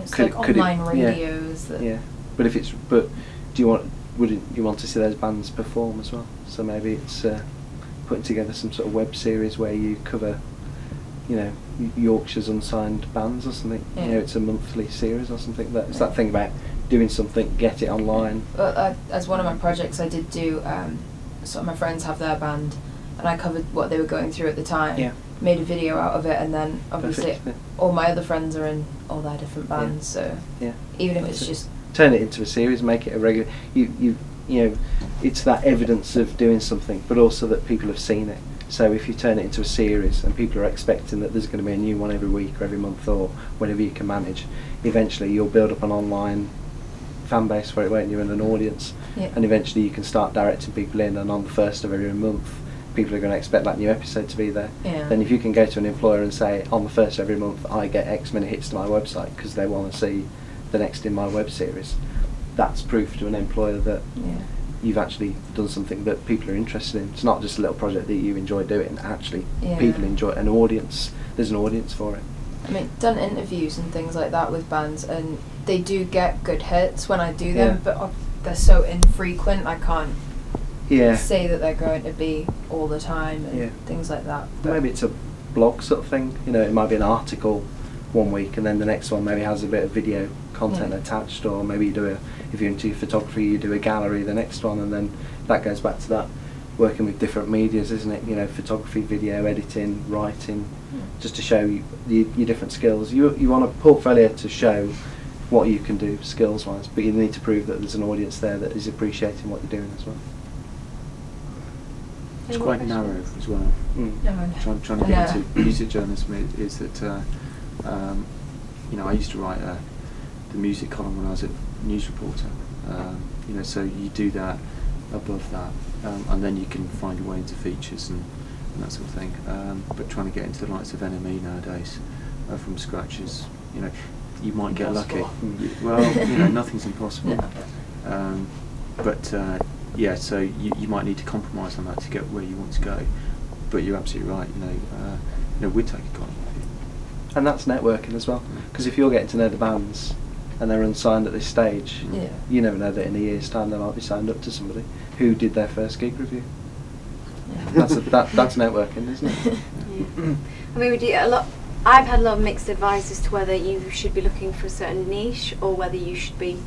[SPEAKER 5] It's like online radios.
[SPEAKER 3] But wouldn't you want to see those bands perform as well? So maybe it's putting together some sort of web series where you cover, Yorkshire's unsigned bands or something.
[SPEAKER 5] Yeah.
[SPEAKER 3] It's a monthly series or something. It's that thing about doing something, get it online.
[SPEAKER 5] As one of my projects, I did do. Some of my friends have their band, and I covered what they were going through at the time. Yeah. made a video out of it, and then obviously
[SPEAKER 3] Perfect, yeah.
[SPEAKER 5] all my other friends are in all their different bands, so
[SPEAKER 3] Yeah.
[SPEAKER 5] even if
[SPEAKER 3] That's
[SPEAKER 5] it's
[SPEAKER 3] it.
[SPEAKER 5] just
[SPEAKER 3] Turn it into a series, make it a regular. You know, it's that evidence of doing something, but also that people have seen it. So if you turn it into a series and people are expecting that there's going to be a new one every week or every month or whenever you can manage, eventually you'll build up an online fan base for it, won't you, and an audience.
[SPEAKER 5] Yeah.
[SPEAKER 3] And eventually you can start directing people in, and on the first of every month people are going to expect that new episode to be there.
[SPEAKER 5] Yeah.
[SPEAKER 3] Then if you can go to an employer and say, on the first of every month I get X many hits to my website because they want to see the next in my web series, that's proof to an employer that
[SPEAKER 5] yeah.
[SPEAKER 3] you've actually done something that people are interested in. It's not just a little project that you enjoy doing, actually
[SPEAKER 5] Yeah.
[SPEAKER 3] people enjoy it, an audience, there's an audience for it.
[SPEAKER 5] I mean, done interviews and things like that with bands, and they do get good hits when I do them,
[SPEAKER 3] Yeah.
[SPEAKER 5] but they're so infrequent, I can't
[SPEAKER 3] Yeah.
[SPEAKER 5] say that they're going to be all the time and
[SPEAKER 3] Yeah.
[SPEAKER 5] things like that. But
[SPEAKER 3] Maybe it's a blog sort of thing, you know, it might be an article one week and then the next one maybe has a bit of video content
[SPEAKER 5] Yeah.
[SPEAKER 3] attached, or maybe you do if you're into photography you do a gallery the next one, and then that goes back to that working with different medias, isn't it, you know, photography, video, editing, writing, just to show your different skills. You want a portfolio to show what you can do skills wise, but you need to prove that there's an audience there that is appreciating what you're doing as well.
[SPEAKER 2] It's
[SPEAKER 4] Any
[SPEAKER 2] quite
[SPEAKER 4] more
[SPEAKER 2] narrow
[SPEAKER 4] questions?
[SPEAKER 2] as well.
[SPEAKER 5] No,
[SPEAKER 2] Trying to get into music journalism is that you know, I used to write the music column when I was a news reporter. You know, so you do that above that, and then you can find your way into features and that sort of thing. But trying to get into the likes of NME nowadays from scratch is, you know, you might get lucky. Well, you know, nothing's impossible. But yeah, so you might need to compromise on that to get where you want to go. But you're absolutely right. You know, we'd take a column.
[SPEAKER 3] And that's networking as well, because if you're getting to know the bands and they're unsigned at this stage,
[SPEAKER 5] Yeah.
[SPEAKER 3] you never know that in a year's time they might be signed up to somebody who did their first gig review. That's networking, isn't it?
[SPEAKER 4] Yeah. I mean, we do a lot. I've had a lot of mixed advice as to whether you should be looking for a certain niche or whether you should be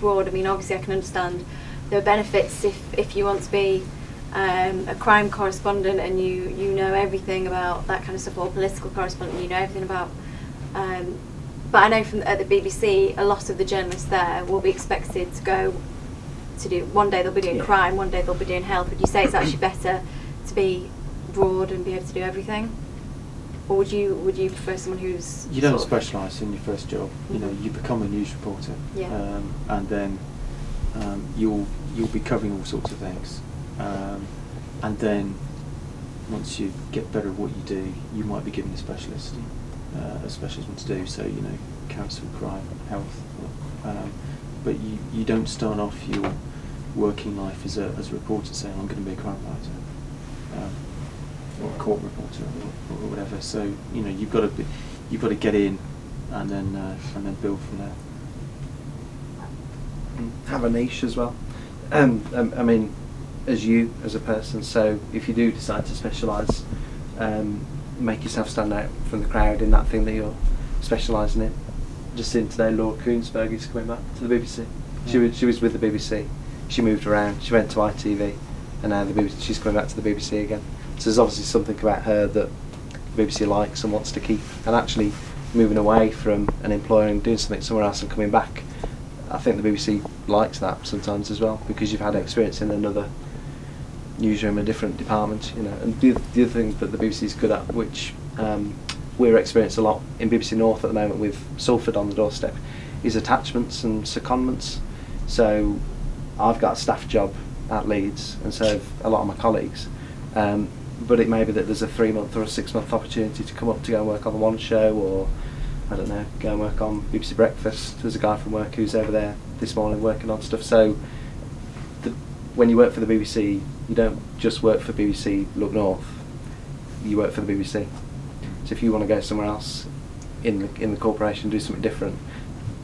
[SPEAKER 4] broad. I mean, obviously, I can understand there are benefits if you want to be a crime correspondent and you know everything about that kind of stuff, or political correspondent, you know everything about. But I know at the BBC, a lot of the journalists there will be expected to go to do. One day they'll be doing crime, one day they'll be doing health. Would you say it's actually better to be broad and be able to do everything? Or would you prefer someone who's...
[SPEAKER 2] You don't
[SPEAKER 4] sort of-
[SPEAKER 2] specialise in your first job. You know, you become a news reporter,
[SPEAKER 4] Yeah.
[SPEAKER 2] and then you'll be covering all sorts of things, and then once you get better at what you do, you might be given a specialist one to do. So, you know, council, crime, health, but you don't start off your working life as a reporter saying I'm going to be a crime writer. Or a court reporter or whatever. So, you know, you've got to get in and then build from there.
[SPEAKER 3] Have a niche as well. I mean, as a person, so if you do decide to specialise, make yourself stand out from the crowd in that thing that you're specialising in. Just seen today Laura Koonsberg is coming back to the BBC. She was with the BBC. She moved around. She went to ITV, and now she's coming back to the BBC again. So there's obviously something about her that the BBC likes and wants to keep. And actually moving away from an employer and doing something somewhere else and coming back, I think the BBC likes that sometimes as well, because you've had experience in another newsroom, a different department, you know. And the other thing that the BBC is good at, which we're experiencing a lot in BBC North at the moment with Salford on the doorstep, is attachments and secondments. So I've got a staff job at Leeds, and so have a lot of my colleagues. But it may be that there's a 3-month or a 6-month opportunity to come up to go and work on the One Show, or I don't know, go and work on BBC Breakfast. There's a guy from work who's over there this morning working on stuff. So when you work for the BBC, you don't just work for BBC Look North, you work for the BBC. So if you want to go somewhere else in the corporation, do something different,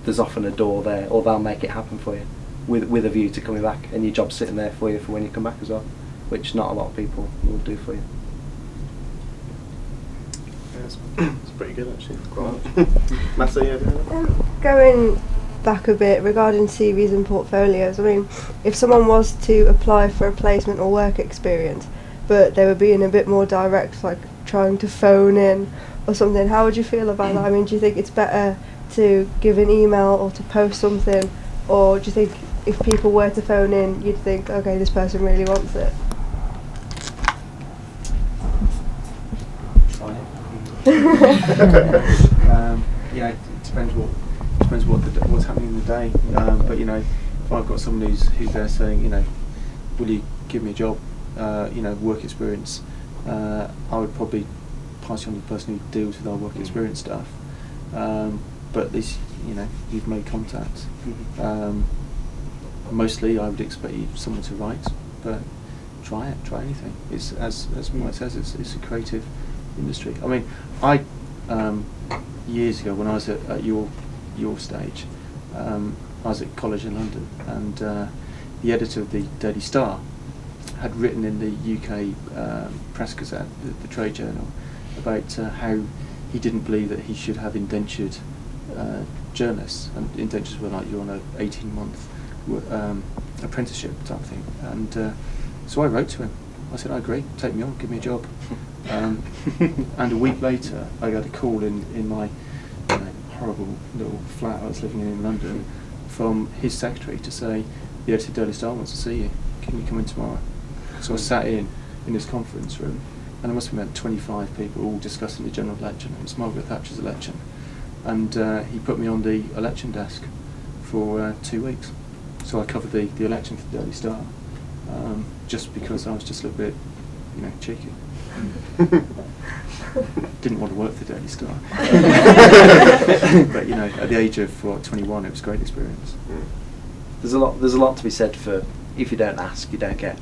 [SPEAKER 3] there's often a door there, or they'll make it happen for you with a view to coming back, and your job's sitting there for you for when you come back as well, which not a lot of people will do for you.
[SPEAKER 1] Yeah, it's pretty good actually. Massa, yeah.
[SPEAKER 7] Going back a bit regarding CVs and portfolios, I mean, if someone was to apply for a placement or work experience, but they were being a bit more direct, like trying to phone in or something. How would you feel about that? I mean, do you think it's better to give an email or to post something, or do you think if people were to phone in, you'd think, okay, this person really wants it?
[SPEAKER 2] Try it. It depends what's happening in the day. But if I've got someone who's there saying, will you give me a job, work experience, I would probably pass you on to the person who deals with our work experience stuff. But at least you've made contact. Mostly, I would expect someone to write, but try anything. It's as Mike says, it's a creative industry. I mean, years ago when I was at your stage, I was at college in London, and the editor of the Daily Star had written in the UK Press Gazette, the trade journal, about how he didn't believe that he should have indentured journalists, and indentures were like you're on an 18-month apprenticeship type thing. And so I wrote to him. I said, I agree, take me on, give me a job. And a week later, I got a call in my horrible little flat I was living in London from his secretary to say, the editor of Daily Star wants to see you. Can you come in tomorrow? So I sat in his conference room, and there must have been about 25 people all discussing the general election. It was Margaret Thatcher's election. And he put me on the election desk for 2 weeks. So I covered the election for the Daily Star, just because I was just a little bit, cheeky. Didn't want to work for the Daily Star. But at the age of 21, it was a great experience.
[SPEAKER 3] There's a lot to be said for if you don't ask, you don't get.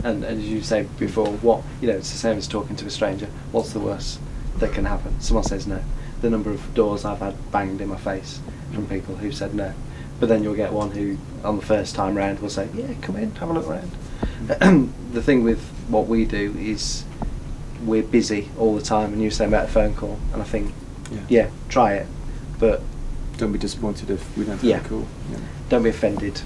[SPEAKER 3] And as you said before, it's the same as talking to a stranger. What's the worst that can happen? Someone says no. The number of doors I've had banged in my face from people who said no. But then you'll get one who, on the first time round, will say, yeah, come in, have a look round. The thing with what we do is we're busy all the time, and you were saying about a phone call, and I think, yeah try it, but
[SPEAKER 2] don't be disappointed if we don't have a call.
[SPEAKER 3] Don't be offended.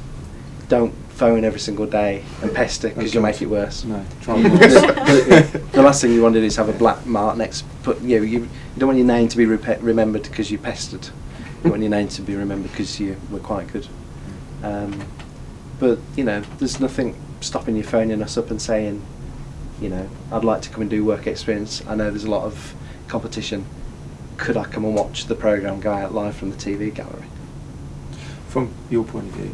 [SPEAKER 3] Don't phone every single day and pester, because you'll make it worse.
[SPEAKER 2] No, try
[SPEAKER 3] the last thing you wanted is have a black mark next. You don't want your name to be remembered because you pestered. You want your name to be remembered because you were quite good. But there's nothing stopping you phoning us up and saying, I'd like to come and do work experience. I know there's a lot of competition. Could I come and watch the programme go out live from the TV gallery?
[SPEAKER 2] From your point of view,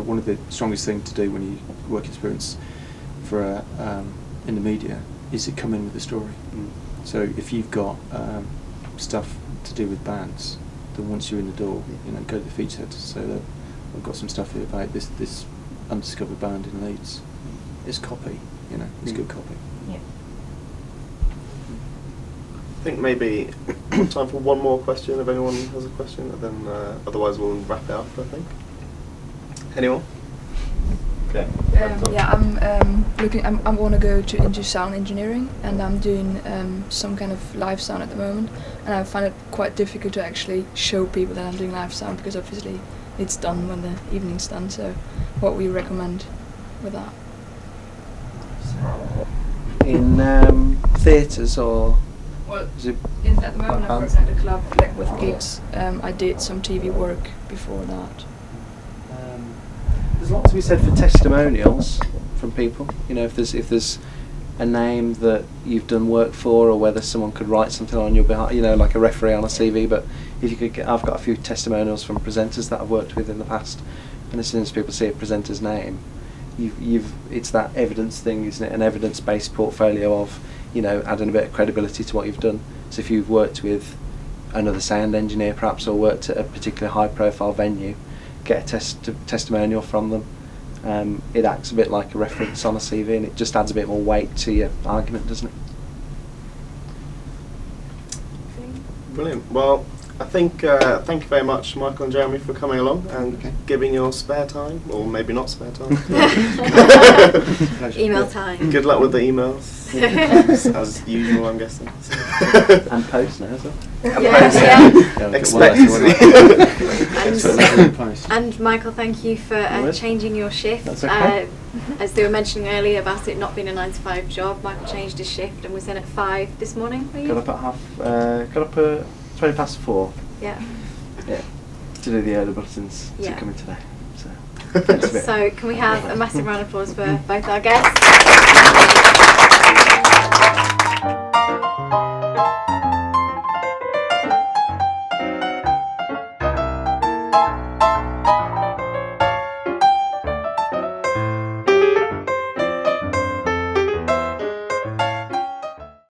[SPEAKER 2] one of the strongest things to do when you work experience for in the media is to come in with a story. So if you've got stuff to do with bands, then once you're in the door, go to the feature to say that I've got some stuff here about this undiscovered band in Leeds. It's copy, it's good copy.
[SPEAKER 5] Yeah.
[SPEAKER 1] I think maybe time for one more question if anyone has a question, and then otherwise we'll wrap it up, I think. Anyone? Okay.
[SPEAKER 8] I want to go into sound engineering, and I'm doing some kind of live sound at the moment, and I find it quite difficult to actually show people that I'm doing live sound, because obviously it's done when the evening's done. So what would you recommend with that?
[SPEAKER 3] In theatres or?
[SPEAKER 8] Well,
[SPEAKER 3] is it
[SPEAKER 8] at the moment I'm working at a club with gigs. I did some TV work before that.
[SPEAKER 3] There's a lot to be said for testimonials from people. If there's a name that you've done work for, or whether someone could write something on your behalf, like a referee on a CV. But if you could I've got a few testimonials from presenters that I've worked with in the past, and as soon as people see a presenter's name, it's that evidence thing, isn't it? An evidence-based portfolio of, adding a bit of credibility to what you've done. So if you've worked with another sound engineer perhaps, or worked at a particular high-profile venue, get a testimonial from them. It acts a bit like a reference on a CV, and it just adds a bit more weight to your argument, doesn't it?
[SPEAKER 1] Brilliant. Well, I think thank you very much, Michael and Jeremy, for coming along and giving your spare time, or maybe not spare time.
[SPEAKER 4] Email time.
[SPEAKER 1] Good luck with the emails, as usual, I'm guessing.
[SPEAKER 3] And post now as well.
[SPEAKER 1] Expect.
[SPEAKER 4] And Michael, thank you for changing your shift.
[SPEAKER 3] That's okay.
[SPEAKER 4] As they were mentioning earlier about it not being a 9 to 5 job, Michael changed his shift and was in at 5 this morning. Were you?
[SPEAKER 3] Got up at 4:20.
[SPEAKER 4] Yeah.
[SPEAKER 3] Yeah. To do the early buttons to
[SPEAKER 4] Yeah.
[SPEAKER 3] come in today. So.
[SPEAKER 4] So can we have a massive round of applause for both our guests?